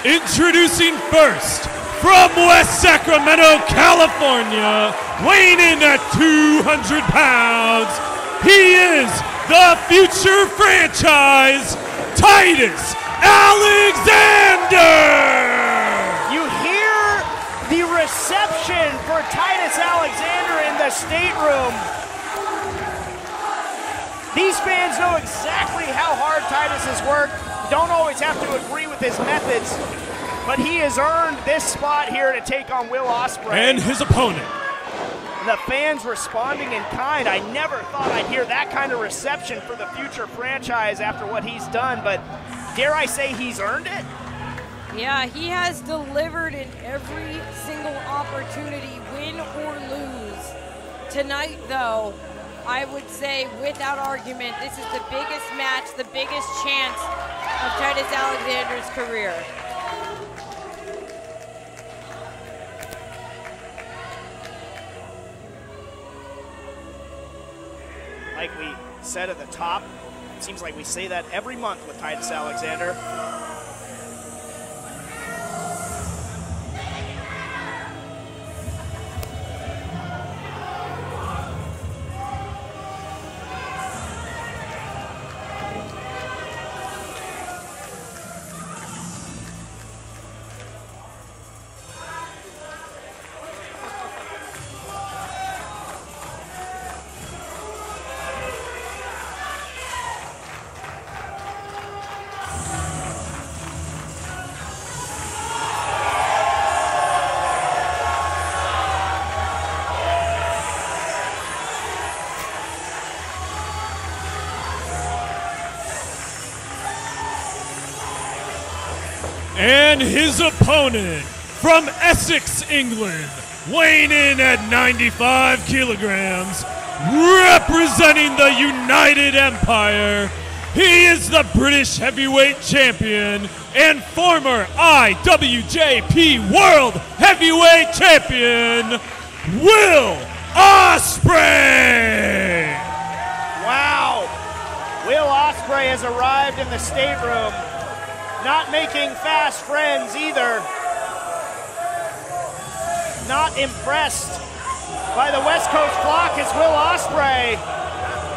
Introducing first, from West Sacramento, California, weighing in at 200 pounds, he is the future franchise, Titus Alexander! You hear the reception for Titus Alexander in the stateroom. These fans know exactly how hard Titus has worked. Don't always have to agree with his methods, but he has earned this spot here to take on Will Ospreay. And his opponent. The fans responding in kind. I never thought I'd hear that kind of reception for the future franchise after what he's done, but dare I say he's earned it? Yeah, he has delivered in every single opportunity, win or lose. Tonight, though, I would say without argument, this is the biggest match, the biggest chance of Titus Alexander's career. Like we said at the top, it seems like we say that every month with Titus Alexander. And his opponent, from Essex, England, weighing in at 95 kilograms, representing the United Empire, he is the British Heavyweight Champion and former IWJP World Heavyweight Champion, Will Ospreay! Wow! Will Ospreay has arrived in the stateroom. Not making fast friends either. Not impressed by the West Coast flock is Will Ospreay.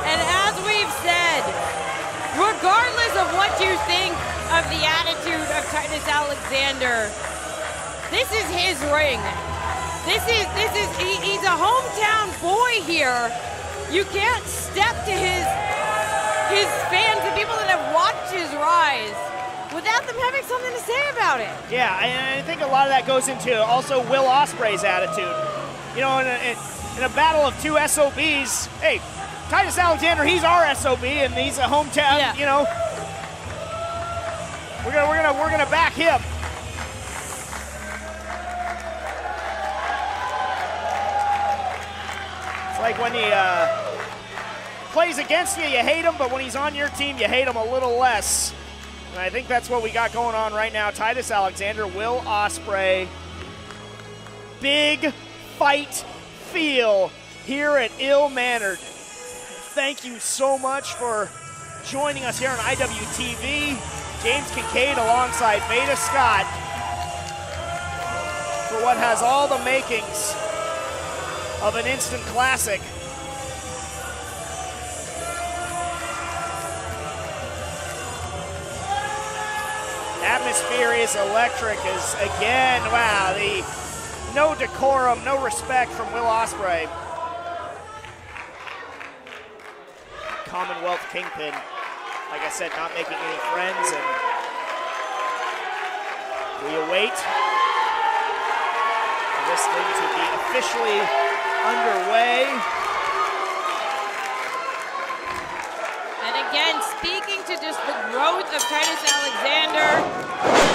And as we've said, regardless of what you think of the attitude of Titus Alexander, this is his ring. He's a hometown boy here. You can't step to his fans, the people that have watched his rise, without them having something to say about it. Yeah, and I think a lot of that goes into also Will Ospreay's attitude. You know, in a battle of two SOBs, hey, Titus Alexander, he's our SOB, and he's a hometown. Yeah. You know, we're gonna back him. It's like when he plays against you, you hate him, but when he's on your team, you hate him a little less. And I think that's what we got going on right now. Titus Alexander, Will Ospreay. Big fight feel here at Ill Mannered. Thank you so much for joining us here on IWTV. James Kincaid alongside Veda Scott for what has all the makings of an instant classic. Atmosphere is electric as, again, wow, the no decorum, no respect from Will Ospreay. Commonwealth Kingpin, like I said, not making any friends, and we await this thing to be officially underway. Again, speaking to just the growth of Titus Alexander.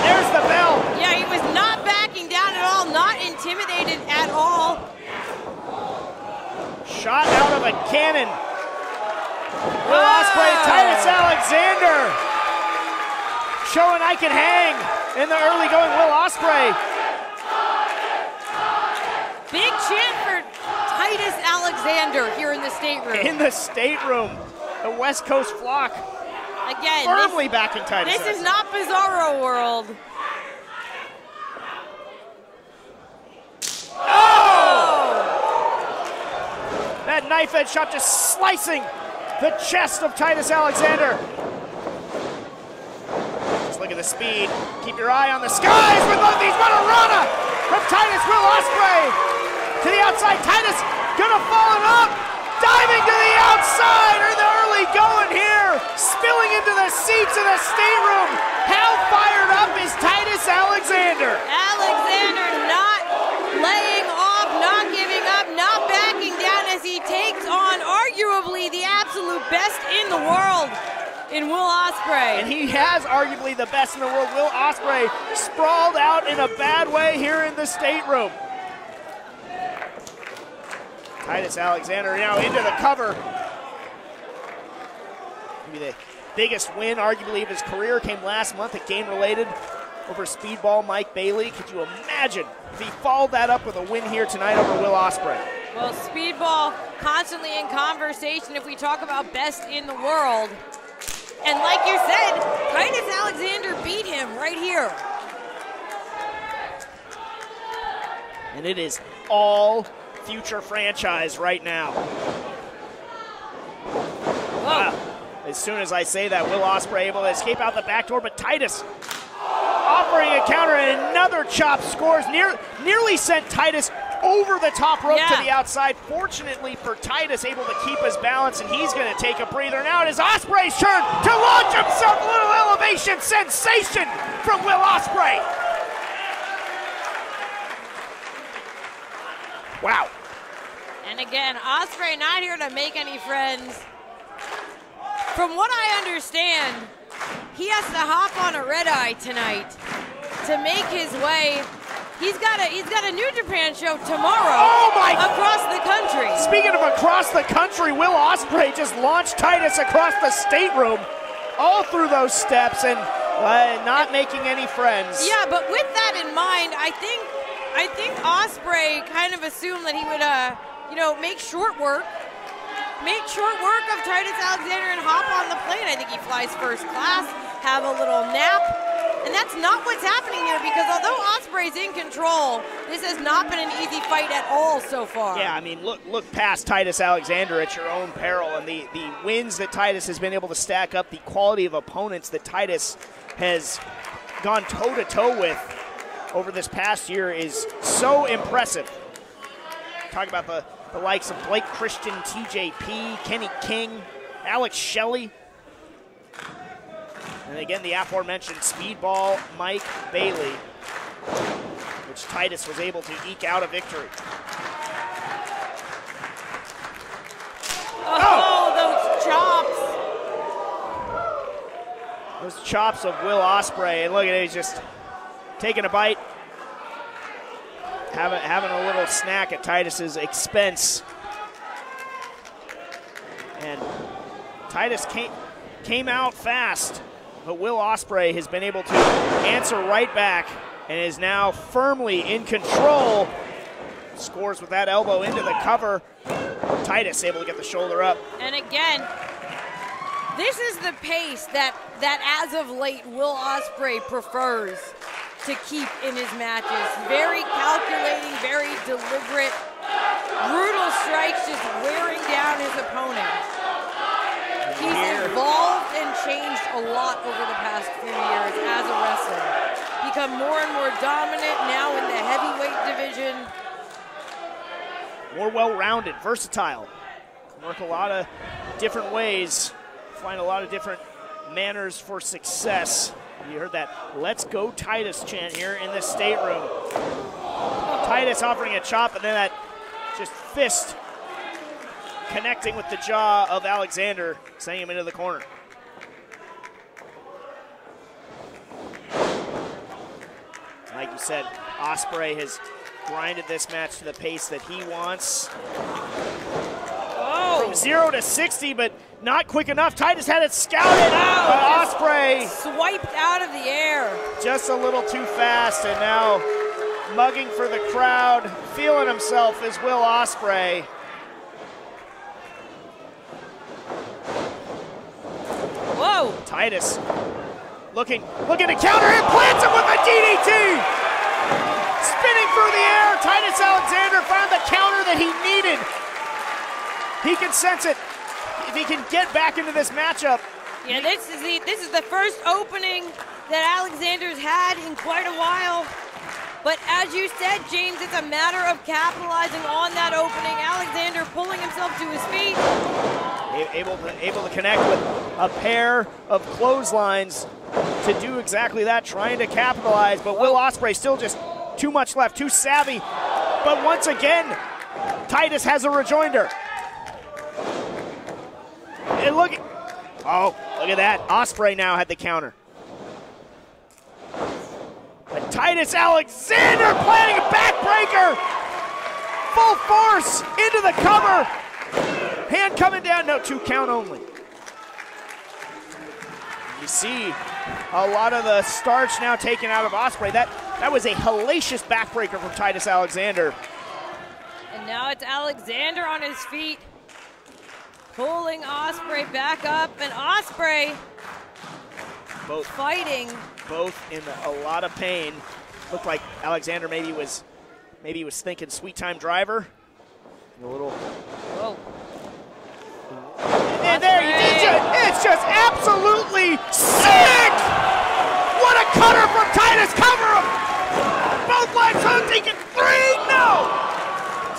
There's the bell. Yeah, he was not backing down at all, not intimidated at all. Shot out of a cannon. Will Ospreay, Titus Alexander. Showing I can hang in the early going, Will Ospreay. Big chant for Titus Alexander here in the stateroom. In the stateroom. The West Coast flock again firmly backing Titus. This is not Bizarro World. that knife edge chop, just slicing the chest of Titus Alexander. Just look at the speed. Keep your eye on the skies with both these. What a rana from Titus. Will Ospreay to the outside. Titus gonna fall it up. Diving to the outside, or the early going here, spilling into the seats of the stateroom. How fired up is Titus Alexander? Alexander not laying off, not giving up, not backing down as he takes on arguably the absolute best in the world in Will Ospreay. And he has arguably the best in the world. Will Ospreay sprawled out in a bad way here in the stateroom. Titus Alexander now into the cover. Maybe the biggest win, arguably, of his career came last month at Game Related over Speedball Mike Bailey. Could you imagine if he followed that up with a win here tonight over Will Ospreay? Well, Speedball constantly in conversation if we talk about best in the world. And like you said, Titus Alexander beat him right here. And it is all future franchise right now. Wow. As soon as I say that, Will Ospreay able to escape out the back door, but Titus offering a counter, and another chop scores. Nearly sent Titus over the top rope to the outside. Fortunately for Titus, able to keep his balance, and he's going to take a breather. Now it is Ospreay's turn to launch himself. A little elevation sensation from Will Ospreay. Wow. And again, Ospreay not here to make any friends. From what I understand, he has to hop on a red eye tonight to make his way. He's got a New Japan show tomorrow across the country. Speaking of across the country, Will Ospreay just launched Titus across the stateroom, all through those steps, and not making any friends. Yeah, but with that in mind, I think Ospreay kind of assumed that he would, make short work of Titus Alexander and hop on the plane. I think he flies first class, have a little nap, and that's not what's happening here, because although Ospreay's in control, this has not been an easy fight at all so far. Yeah, I mean, look past Titus Alexander at your own peril, and the wins that Titus has been able to stack up, the quality of opponents that Titus has gone toe-to-toe with over this past year is so impressive. Talk about the likes of Blake Christian, TJP, Kenny King, Alex Shelley, and again the aforementioned Speedball Mike Bailey, which Titus was able to eke out a victory. Oh, those chops. Those chops of Will Ospreay, and look at it, he's just taking a bite, having a little snack at Titus's expense. And Titus came out fast, but Will Ospreay has been able to answer right back and is now firmly in control. Scores with that elbow into the cover. Titus able to get the shoulder up. And again, this is the pace that as of late Will Ospreay prefers to keep in his matches. Very calculating, very deliberate, brutal strikes just wearing down his opponent. He's evolved and changed a lot over the past few years as a wrestler. Become more and more dominant now in the heavyweight division. More well-rounded, versatile. Work a lot of different ways, find a lot of different manners for success. You heard that "Let's go Titus" chant here in the stateroom. Titus offering a chop, and then that just fist connecting with the jaw of Alexander, sending him into the corner. Like you said, Ospreay has grinded this match to the pace that he wants. From 0 to 60, but not quick enough. Titus had it scouted, but Ospreay swiped out of the air. Just a little too fast, and now mugging for the crowd, feeling himself is Will Ospreay. Whoa! Titus looking to counter him, plants him with a DDT! Spinning through the air, Titus Alexander found the counter that he needed. He can sense it. If he can get back into this matchup. Yeah, this is the first opening that Alexander's had in quite a while. But as you said, James, it's a matter of capitalizing on that opening. Alexander pulling himself to his feet. Able to connect with a pair of clotheslines to do exactly that, trying to capitalize. But Will Ospreay still just too much left, too savvy. But once again, Titus has a rejoinder. And look at that. Ospreay now had the counter. But Titus Alexander planning a backbreaker. Full force into the cover. Hand coming down. No, 2 count only. You see a lot of the starch now taken out of Ospreay. That was a hellacious backbreaker from Titus Alexander. And now it's Alexander on his feet, pulling Ospreay back up, and Ospreay both fighting. Both in a lot of pain. Looked like Alexander maybe was thinking sweet time driver. A little. Whoa. And there he did it. It's just absolutely sick. What a cutter from Titus. Cover him. Both legs hooked. He can 3. No.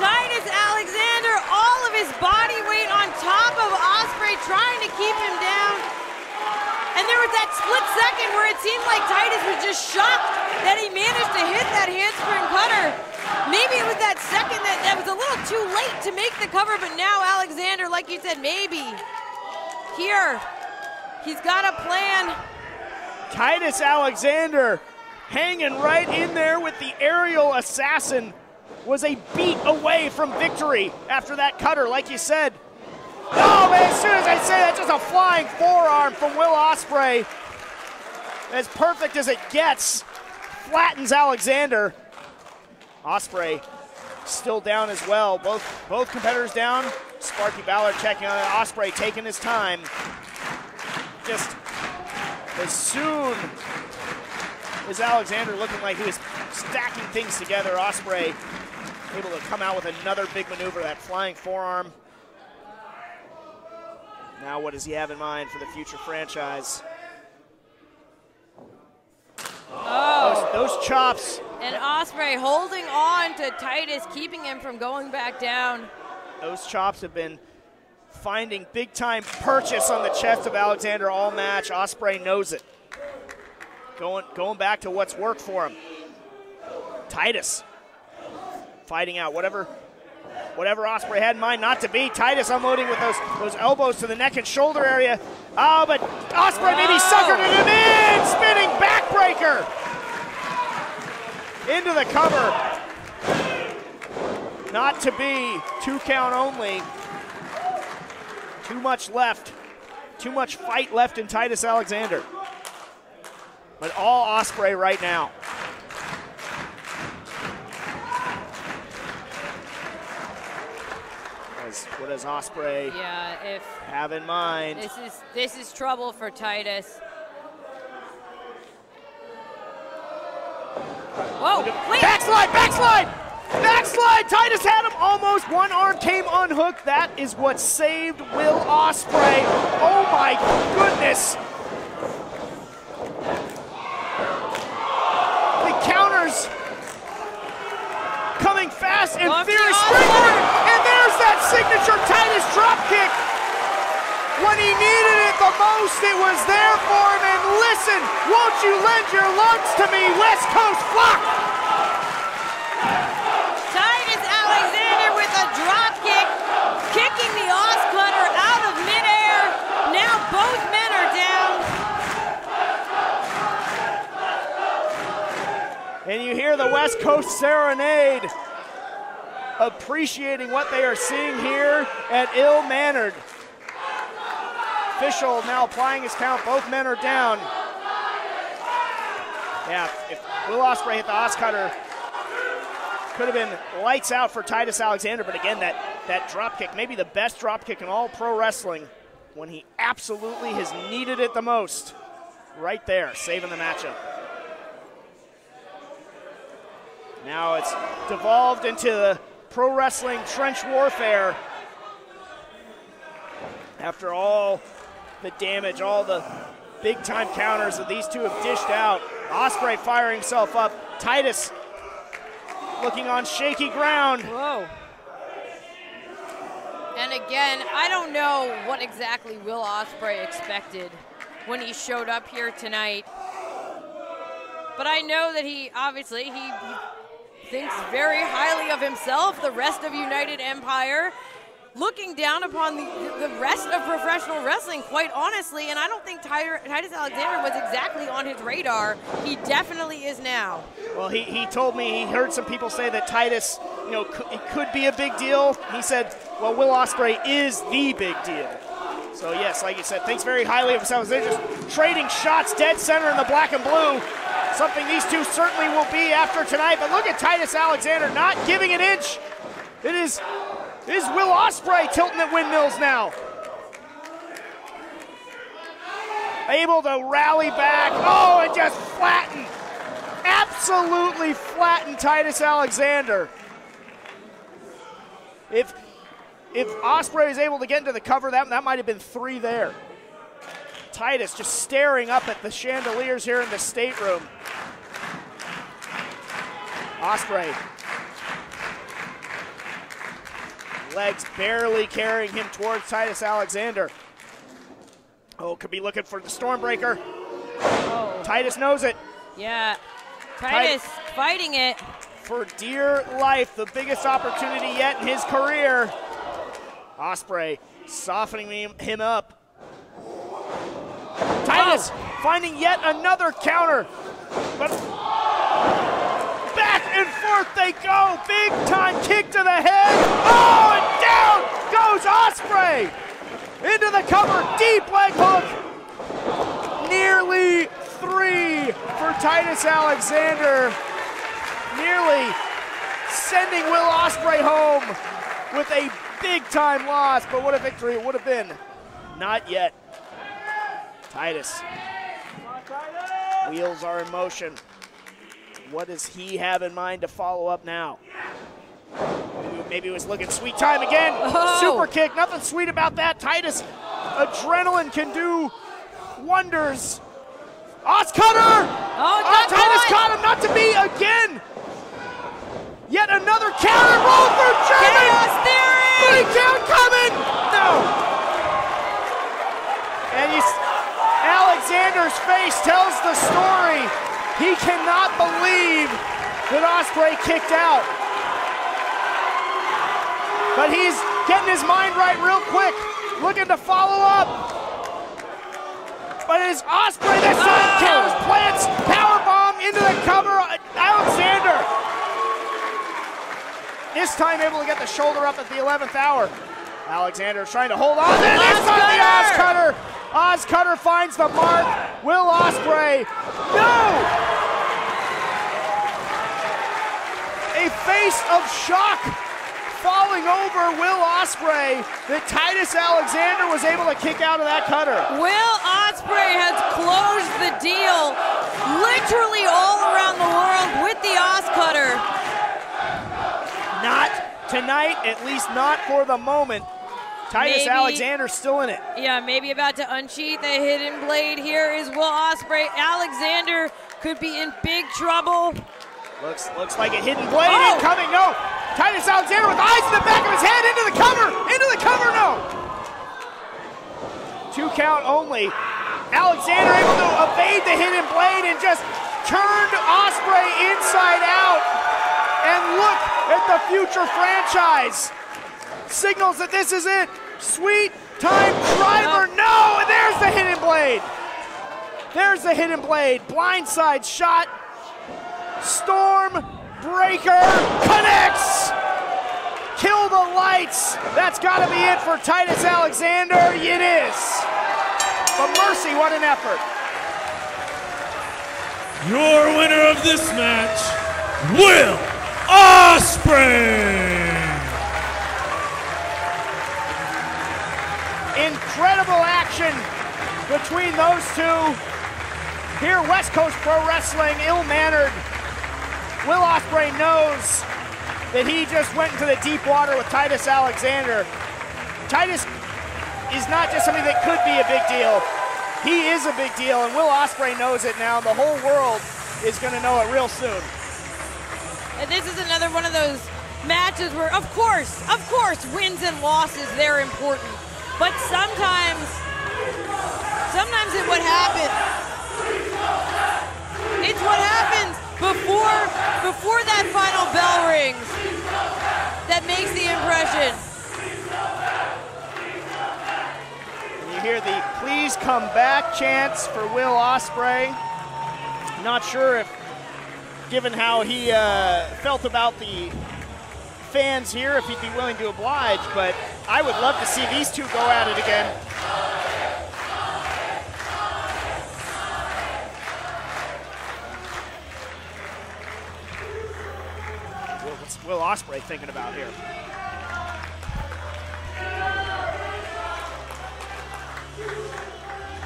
Titus Alexander, all of his body weight on top of Ospreay, trying to keep him down. And there was that split second where it seemed like Titus was just shocked that he managed to hit that handspring cutter. Maybe it was that second that was a little too late to make the cover, but now Alexander, like you said, maybe. Here, he's got a plan. Titus Alexander hanging right in there with the aerial assassin, was a beat away from victory after that cutter, like you said. Oh, man, as soon as I say that, just a flying forearm from Will Ospreay. As perfect as it gets, flattens Alexander. Ospreay still down as well. Both competitors down. Sparky Ballard checking on it. Ospreay taking his time. Just as soon as Alexander looking like he was stacking things together, Ospreay able to come out with another big maneuver, that flying forearm. Now what does he have in mind for the future franchise? Oh. Those chops. And Ospreay holding on to Titus, keeping him from going back down. Those chops have been finding big-time purchase on the chest of Alexander all match. Ospreay knows it. Going back to what's worked for him. Titus fighting out whatever Ospreay had in mind not to be. Titus unloading with those elbows to the neck and shoulder area. Oh, but Ospreay maybe suckered him in. Spinning backbreaker. Into the cover. Not to be. 2 count only. Too much left. Too much fight left in Titus Alexander. But all Ospreay right now. What does Ospreay have in mind? This is trouble for Titus. Whoa! Wait. Backslide! Titus had him almost. One arm came unhooked. That is what saved Will Ospreay. Oh my goodness! The counters coming fast and furious. And there's that signature Titus dropkick. When he needed it the most, it was there for him. And listen, won't you lend your lungs to me, West Coast Flock? Titus Alexander with a dropkick, kicking the Os cutter out of midair. Now both men are down. And you hear the West Coast serenade, appreciating what they are seeing here at Ill Mannered. Official now applying his count. Both men are down. Yeah, if Will Ospreay hit the Os cutter, could have been lights out for Titus Alexander. But again, that drop kick, maybe the best drop kick in all pro wrestling, when he absolutely has needed it the most. Right there, saving the matchup. Now it's devolved into the pro wrestling trench warfare. After all the damage, all the big-time counters that these two have dished out, Ospreay firing himself up. Titus looking on shaky ground. Whoa. And again, I don't know what exactly Will Ospreay expected when he showed up here tonight. But I know that he thinks very highly of himself, the rest of United Empire, looking down upon the rest of professional wrestling, quite honestly, and I don't think Titus Alexander was exactly on his radar. He definitely is now. Well, he told me he heard some people say that Titus, it could be a big deal. He said, well, Will Ospreay is the big deal. So yes, like you said, thinks very highly of himself. They're just trading shots dead center in the black and blue. Something these two certainly will be after tonight. But look at Titus Alexander not giving an inch. It is Will Ospreay tilting at windmills now. Able to rally back. Oh, and just flatten. Absolutely flatten Titus Alexander. If Ospreay is able to get into the cover, that might have been 3 there. Titus just staring up at the chandeliers here in the stateroom. Ospreay. Legs barely carrying him towards Titus Alexander. Oh, could be looking for the Stormbreaker. Oh. Titus knows it. Yeah, Titus fighting it. For dear life, the biggest opportunity yet in his career. Ospreay softening him up. Titus finding yet another counter. But back and forth they go. Big time kick to the head. Oh, and down goes Ospreay. Into the cover, deep leg hook. Nearly 3 for Titus Alexander. Nearly sending Will Ospreay home with a big-time loss, but what a victory it would have been. Not yet. Titus. Wheels are in motion. What does he have in mind to follow up now? Maybe he was looking sweet time again. Oh. Super kick, nothing sweet about that. Titus, adrenaline can do wonders. Cutter! Oh, Titus caught him, not to be again. Yet another counter roll for German. Chaos Theory! 3 count coming. No. And Alexander's face tells the story. He cannot believe that Ospreay kicked out. But he's getting his mind right real quick, looking to follow up. But it is Ospreay that kills, plants, powerbomb into the cover. Alexander. This time able to get the shoulder up at the 11th hour. Alexander is trying to hold on. And this time the Oz Cutter. Oz Cutter finds the mark. Will Ospreay. No! A face of shock falling over Will Ospreay that Titus Alexander was able to kick out of that cutter. Will Ospreay has closed the deal literally all around the world with the Oz Cutter. Not tonight, at least not for the moment. Titus Alexander's still in it. Yeah, maybe about to unsheath the hidden blade. Here is Will Ospreay. Alexander could be in big trouble. Looks like a hidden blade incoming. No. Titus Alexander with eyes in the back of his head into the cover. Into the cover, no. 2 count only. Alexander able to evade the hidden blade and just turned Ospreay inside out. And look at the future franchise. Signals that this is it. Sweet time driver. No, and there's the hidden blade. There's the hidden blade. Blindside shot. Storm Breaker connects. Kill the lights. That's got to be it for Titus Alexander. It is. But mercy, what an effort. Your winner of this match, Will Ospreay. Incredible action between those two. Here, West Coast Pro Wrestling, ill-mannered. Will Ospreay knows that he just went into the deep water with Titus Alexander. Titus is not just something that could be a big deal. He is a big deal, and Will Ospreay knows it now. The whole world is going to know it real soon. And this is another one of those matches where, of course, wins and losses, they're important. But sometimes it's what happens before that final bell rings that makes the impression. You hear the "please come back" chants for Will Ospreay. Not sure if, given how he felt about the fans here, if he'd be willing to oblige, but I would love to see these two go at it again. What's Will Ospreay thinking about here?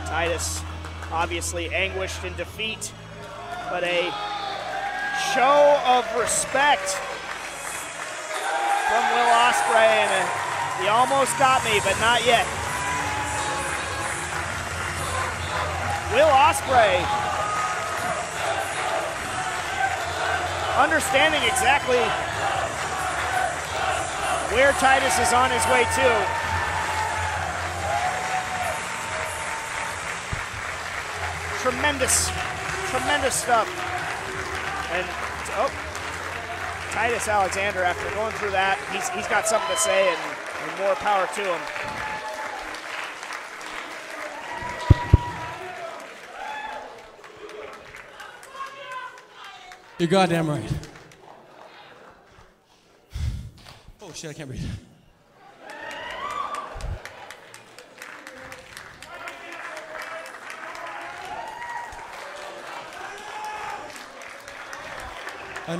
Titus obviously anguished in defeat, but a show of respect from Will Ospreay, and he almost got me, but not yet. Will Ospreay understanding exactly where Titus is on his way to. Tremendous stuff. And Titus Alexander, after going through that, he's got something to say, and more power to him. You're goddamn right. Oh shit, I can't breathe. I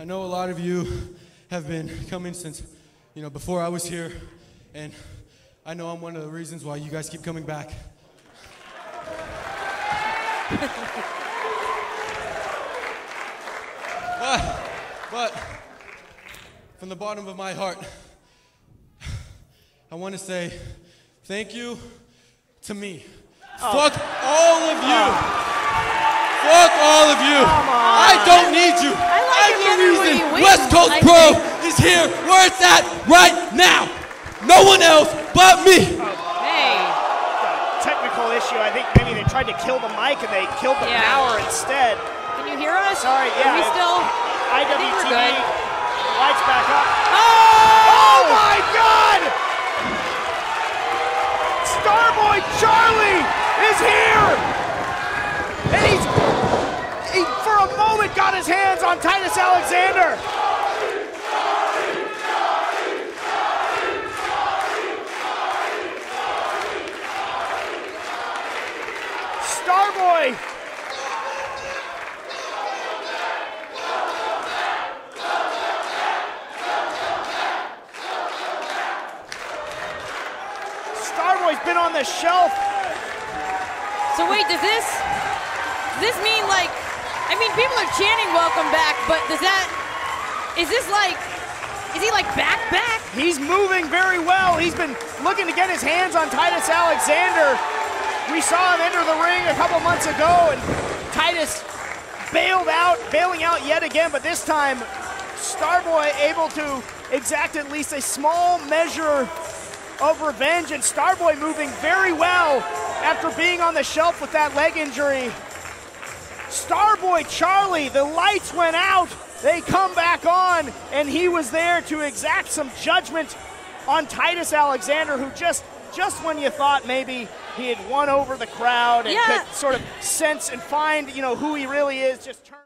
know a lot of you have been coming since, before I was here, and I know I'm one of the reasons why you guys keep coming back. But from the bottom of my heart, I want to say thank you to me. Fuck all of you. Fuck all of you. I don't need you. I'm the reason West Coast Pro is here where it's at right now. No one else but me. Hey. Technical issue. I think maybe they tried to kill the mic and they killed the power instead. Can you hear us? Sorry, yeah. Are we still? IWTV, lights back up. Oh my God! Starboy Charlie is here! And he for a moment got his hands on Titus Alexander. Starboy. Starboy's been on the shelf. So wait, does this mean people are chanting welcome back, but is he like back? He's moving very well. He's been looking to get his hands on Titus Alexander. We saw him enter the ring a couple months ago, and Titus bailing out yet again, but this time Starboy able to exact at least a small measure of revenge, and Starboy moving very well after being on the shelf with that leg injury. Starboy Charlie, the lights went out, they come back on, and he was there to exact some judgment on Titus Alexander, who just when you thought maybe he had won over the crowd and could sort of sense and find, who he really is, just turned.